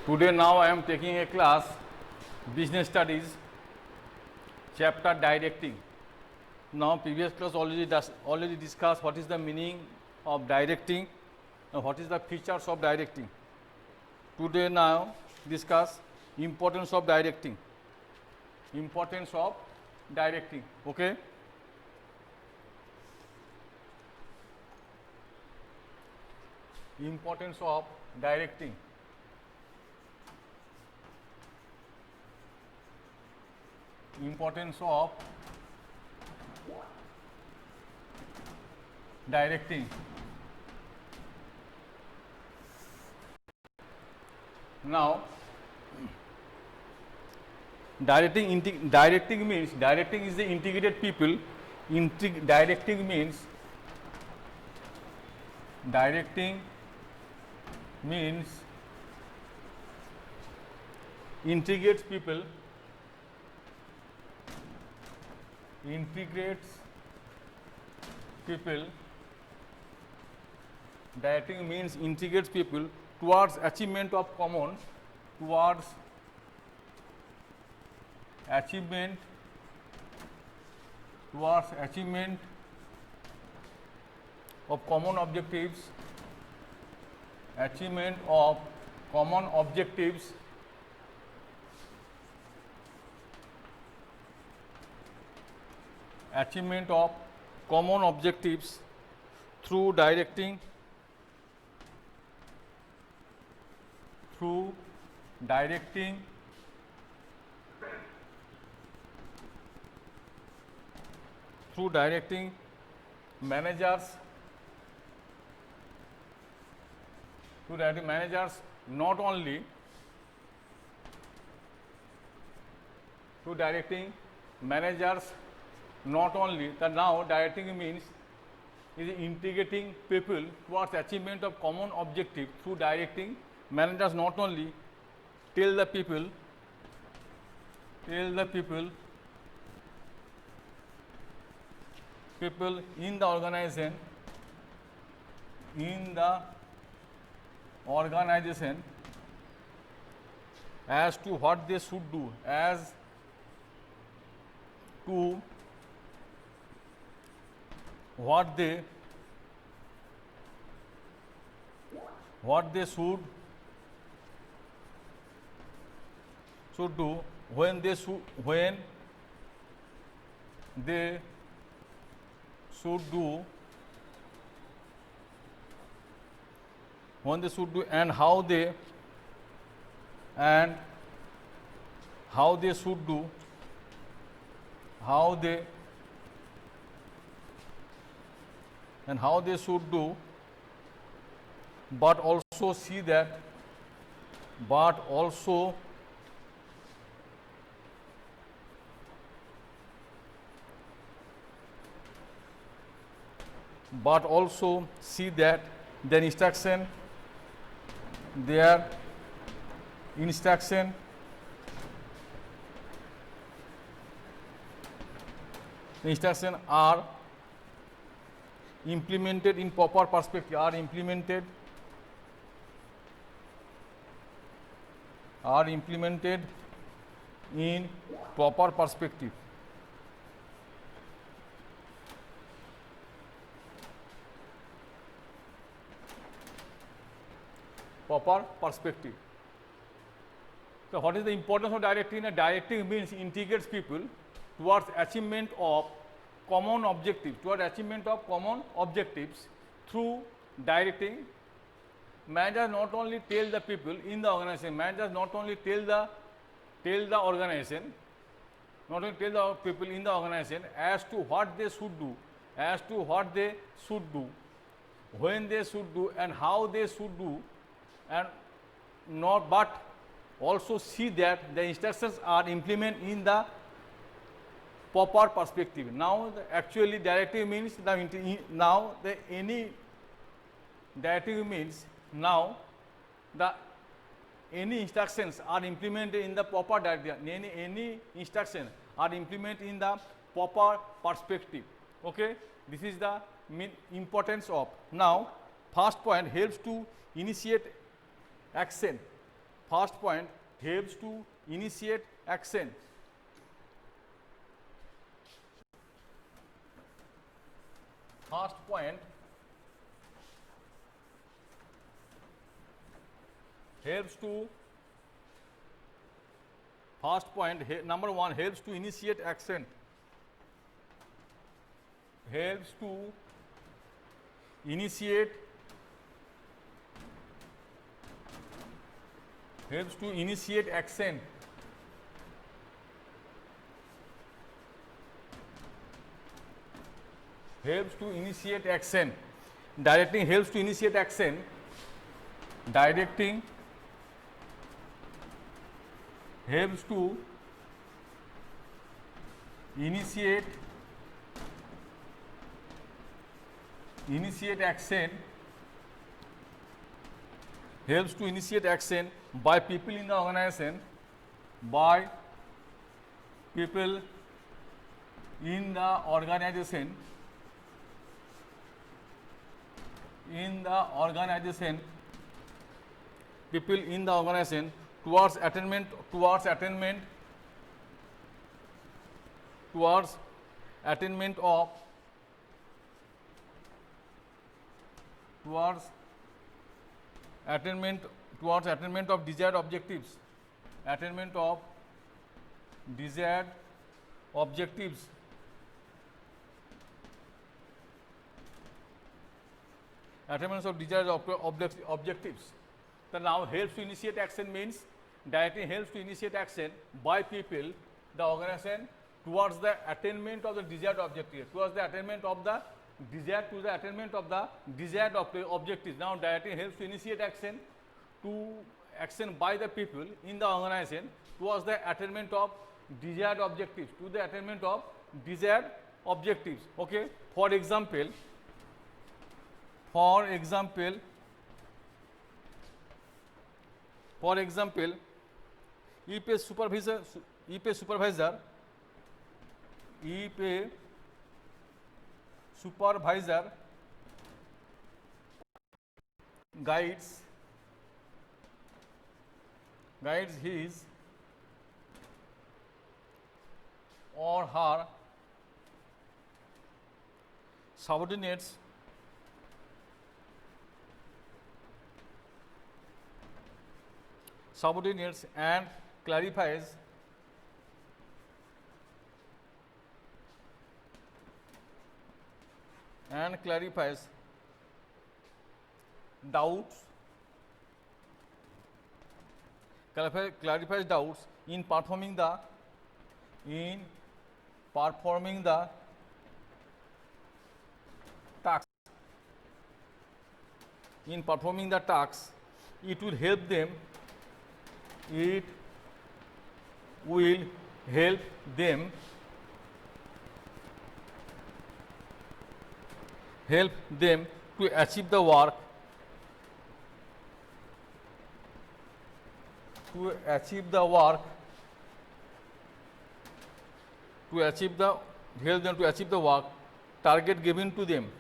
Today now I am taking a class business studies chapter directing. Now previous class already discussed what is the meaning of directing and what is the features of directing. Today now discuss importance of directing. Importance of directing. Okay. Importance of directing. Importance of directing. Now, directing means directing is the integrated people. Directing means integrates people. Directing means integrates people towards achievement of common, achievement of common objectives, achievement of common objectives through directing managers not only that now directing means is integrating people towards achievement of common objective through directing managers not only tell the people in the organization as to what they should do, what they should do, when they should do, and how they should do, but also see that their instruction are implemented in proper perspective, So, what is the importance of directing? Directing means integrates people towards achievement of common objectives through directing. Managers not only tell the people in the organization, as to what they should do, when they should do, and how they should do, and not but also see that the instructions are implemented in the proper perspective. Now, actually directive means any instructions are implemented in the proper direction. Any instruction are implemented in the proper perspective. Okay, this is the importance of. Now, first point helps to initiate action. First point, helps to initiate action. First point, helps to, first point, number one, helps to initiate action. Helps to initiate, helps to initiate action. Helps to initiate action. Directing helps to initiate action. Directing helps to initiate action. Helps to initiate action by people in the organization. By people in the organization. In the organization. People in the organization towards attainment of desired objectives. Attainment of desired objectives. Attainment of desired objectives. So now helps to initiate action means directly helps to initiate action by people, the organization, towards the attainment of the desired objective, towards the attainment of the desired objectives. Now directly helps to initiate action by the people in the organization towards the attainment of desired objectives, to the attainment of desired objectives. Okay. For example, if a supervisor guides his or her subordinates and clarifies doubts in performing the tasks. It will help them to achieve the work, target given to them.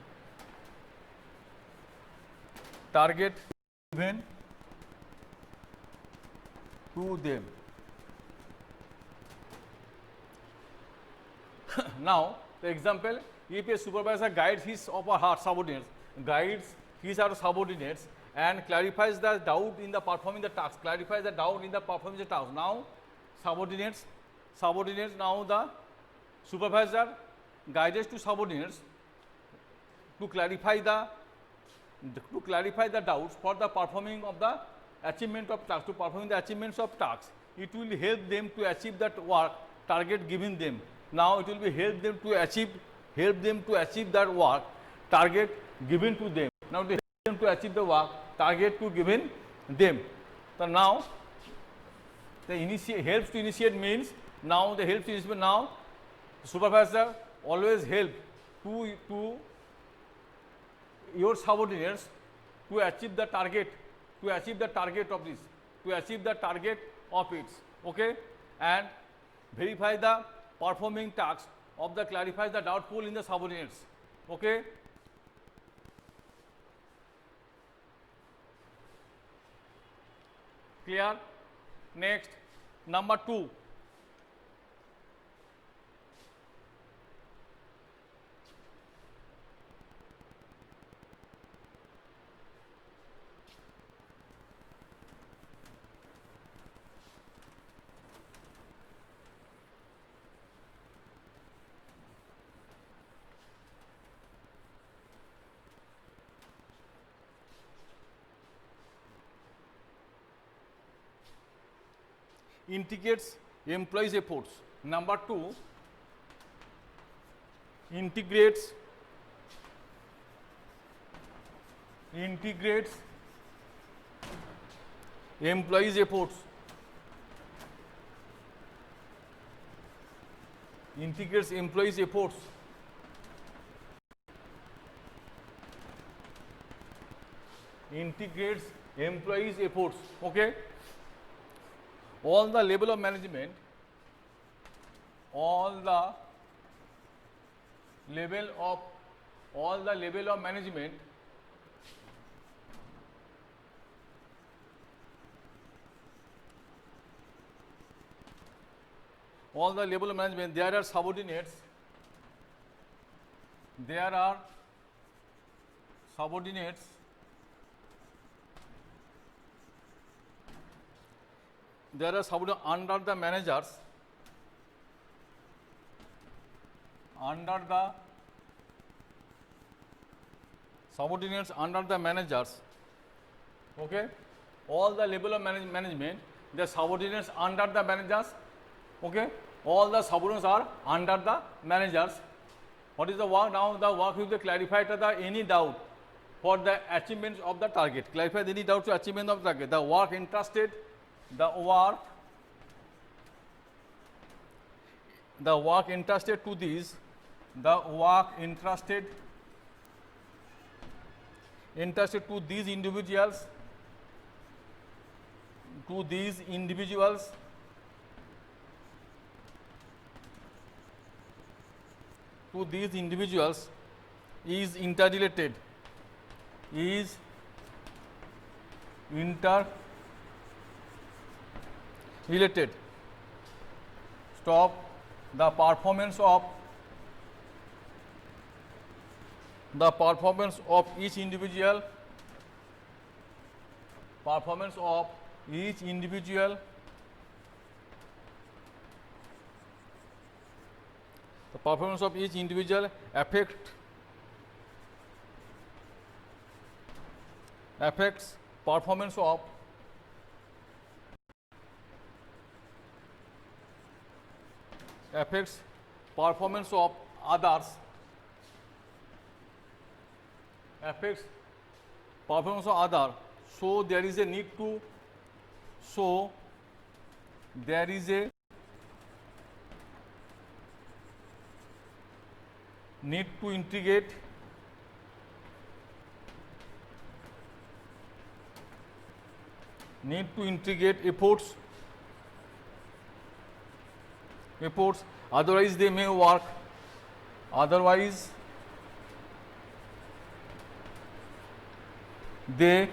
Now the example, if a supervisor guides his or her subordinates, and clarifies the doubt in the performing the task, now subordinates, now the supervisor guides to subordinates to clarify the doubts for the performing of the achievement of tasks, to performing the achievements of tasks. It will help them to achieve that work target given them. Now it will be help them to achieve that work target given to them. Now they help them to achieve the work target to given them. So now the helps to initiate means, now the helps to initiate, now supervisor always help to your subordinates to achieve the target of this, okay, and verify the performing tasks of the clarifies the doubtful in the subordinates. Okay. Clear? Next, number 2. Integrates employees' efforts. Number 2, integrates employees' efforts. Integrates employees' efforts. Integrates employees' efforts. Okay. All the level of management, all the level of management there are subordinates, there are subordinates under the managers, subordinates under the managers. Okay, all the level of management, the subordinates under the managers. Okay, all the subordinates are under the managers. What is the work? Now the work will be clarified to the any doubt for the achievement of the target. Clarify any doubt to achievement of the target. The work entrusted to these, individuals, is interrelated, Stop. The performance of each individual, affects performance of others, so there is a need to integrate efforts, otherwise they may work, they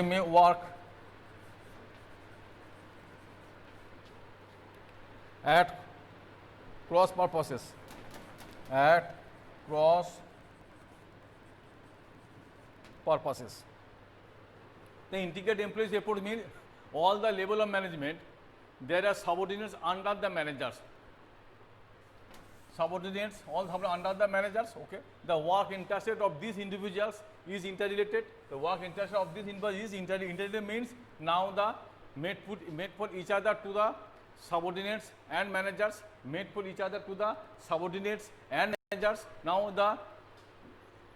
may work at cross purposes, The integrated employees effort means all the level of management, there are subordinates under the managers. Subordinates all under the managers. Okay. The work entrusted of these individuals is interrelated. The work entrusted of these individuals is interrelated means now the made for each other to the subordinates and managers, made for each other to the subordinates and managers. Now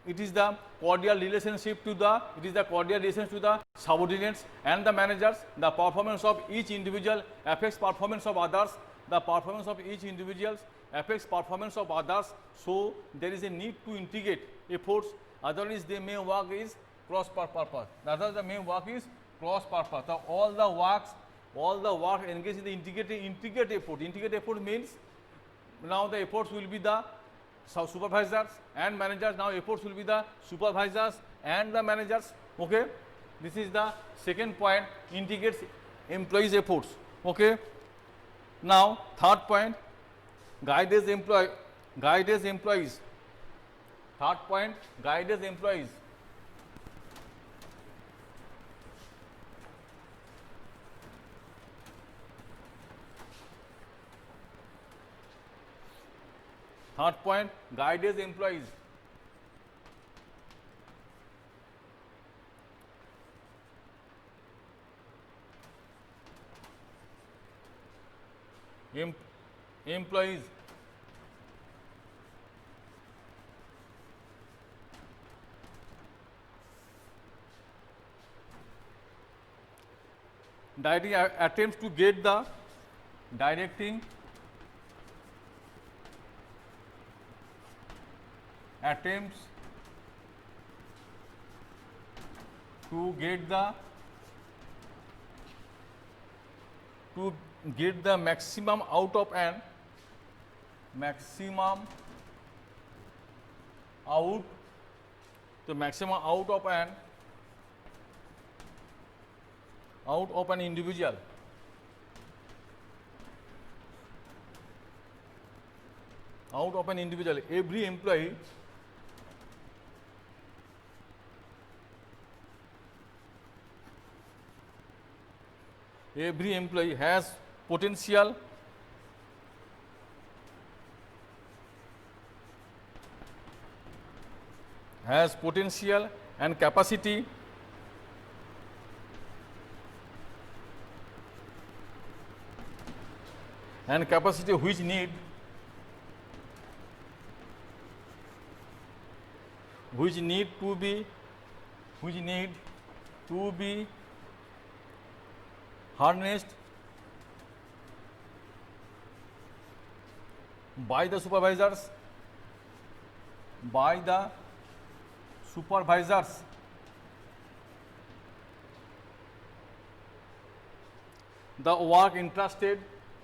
it is the cordial relationship to the subordinates and the managers. The performance of each individual affects performance of others. The performance of each individual affects performance of others. So there is a need to integrate efforts. Otherwise, the main work is cross purpose. The main work is cross purpose. So all the work engaged in the integrate effort. Integrate effort means now the efforts will be the supervisors and managers. Now efforts will be the supervisors and the managers. Okay. This is the second point, integrates employees' efforts. Okay. Now, third point, guides employees. Third point, guides employees. Third point, guides employees. Employees. Directing attempts to get the directing attempts to get the maximum out of an individual. Out of an individual, every employee has potential and capacity which need to be harnessed by the supervisors. The work entrusted to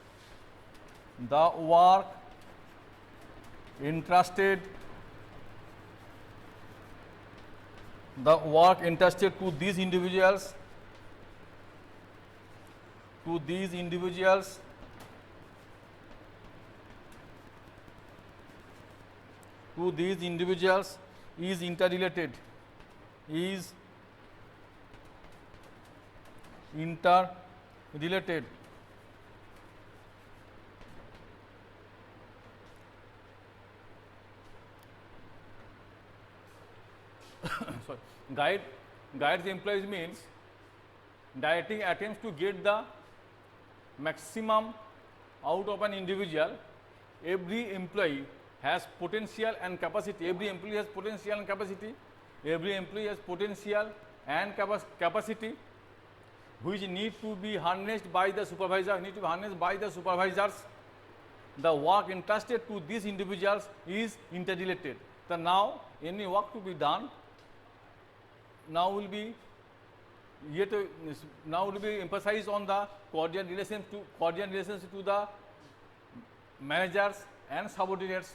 these individuals is interrelated. Sorry. Guides employees means directing attempts to get the maximum out of an individual. Every employee has potential and capacity. Every employee has potential and capacity which need to be harnessed by the supervisors. The work entrusted to these individuals is interrelated. So now any work to be done will be emphasized on the cordial relations to the managers and subordinates.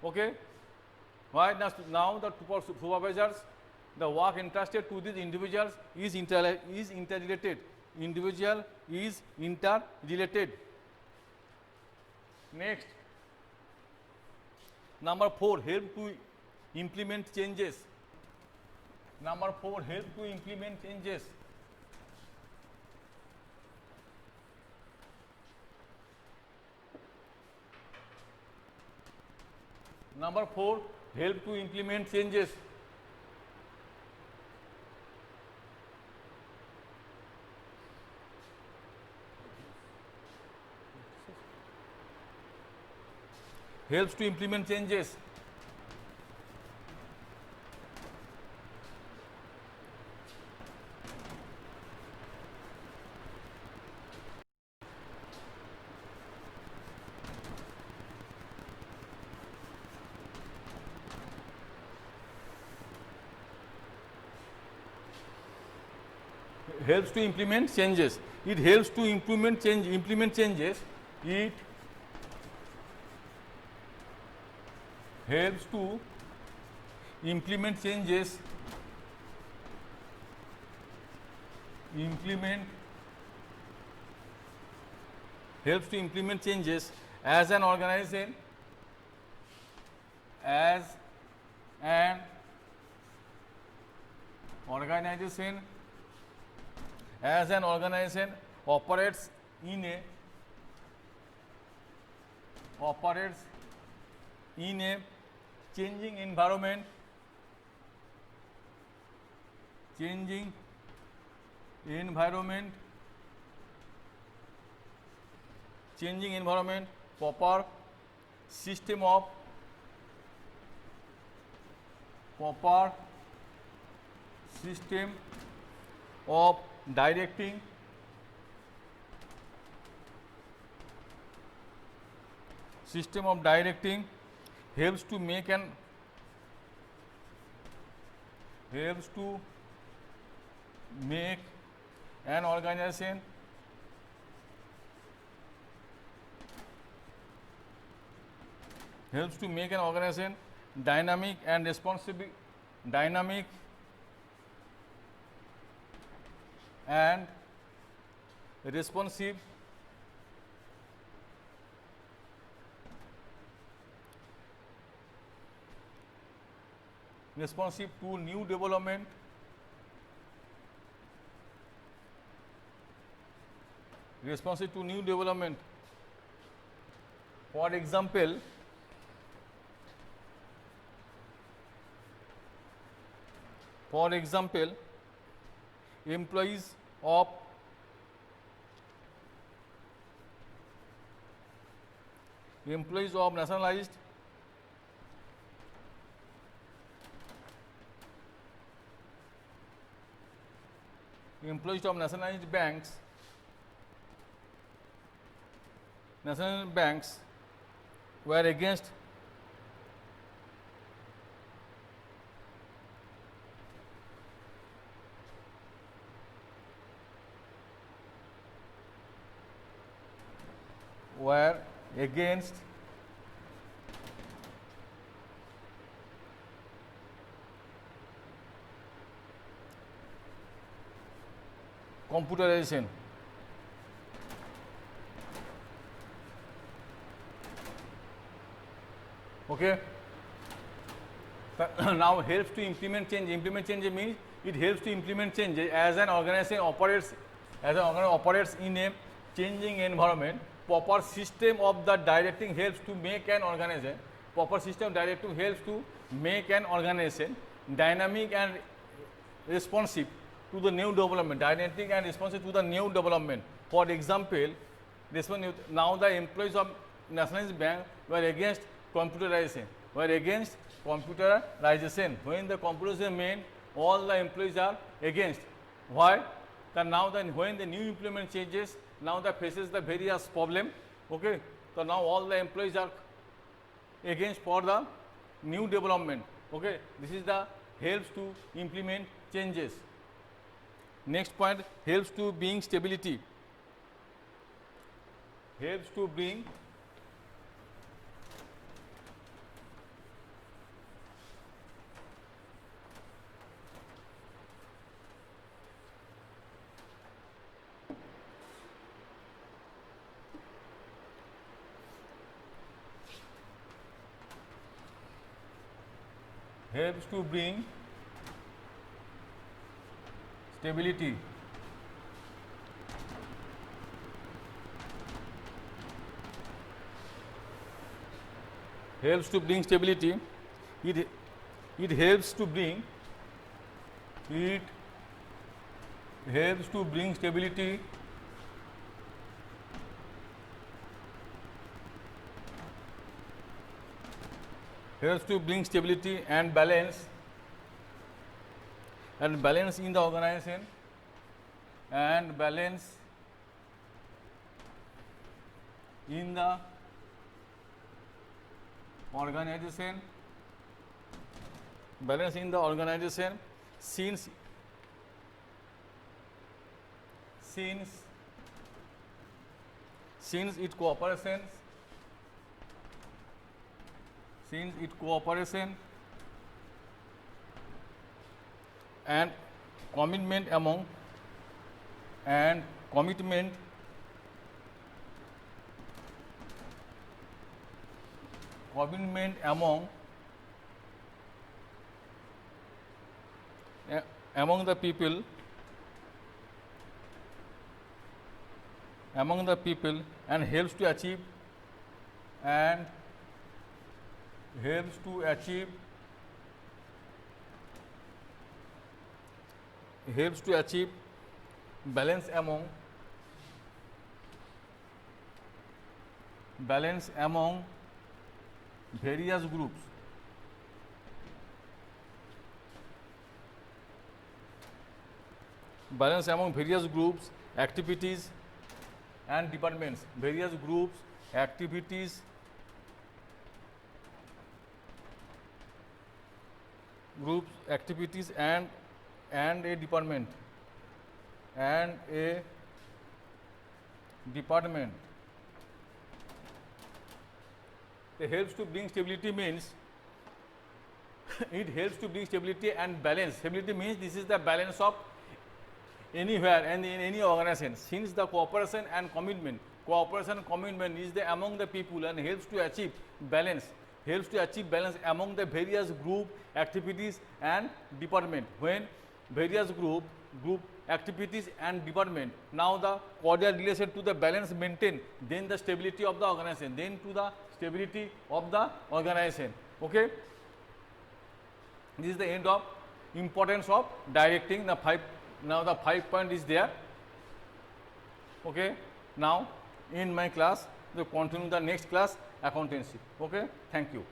Okay. Why now the supervisors, the work entrusted to these individuals is interrelated. Individual is interrelated. Next, number 4, help to implement changes. Number 4, help to implement changes. Number 4, help to implement changes. Helps to implement changes. Helps to implement changes. It helps to implement changes. It helps to implement changes implement helps to implement changes as an organization, as an organization operates in a changing environment, proper system of directing helps to make an organization dynamic and responsive responsive to new development, For example, employees of nationalized banks were against computerization. Okay. Now helps to implement change. Implement change means it helps to implement change as an organization operates in a changing environment. Proper system of the directing helps to make an organization. Dynamic and responsive to the new development. For example, now the employees of nationalized bank were against computerization. When the computerization meant all the employees are against. Why? Now when the new implement changes, now that faces the various problem. Okay. So now all the employees are against for the new development. Okay. This is the helps to implement changes. Next point, helps to bring stability. Helps to bring stability. Helps to bring stability. It helps to bring stability and balance in the organization balance in the organization since its cooperation and commitment among and commitment among the people and helps to achieve balance among various groups. Balance among various groups, activities and departments. Various groups, activities and a department. It helps to bring stability means it helps to bring stability and balance. Stability means this is the balance of anywhere and in any organization. Since the cooperation and commitment is the among the people and helps to achieve balance among the various group, activities and department. When various group activities and department, now the cordial relation to the balance maintained, then the stability of the organization, okay. This is the end of importance of directing. Now the 5 point is there, okay. Now in my class we continue the next class, accountancy, okay. Thank you.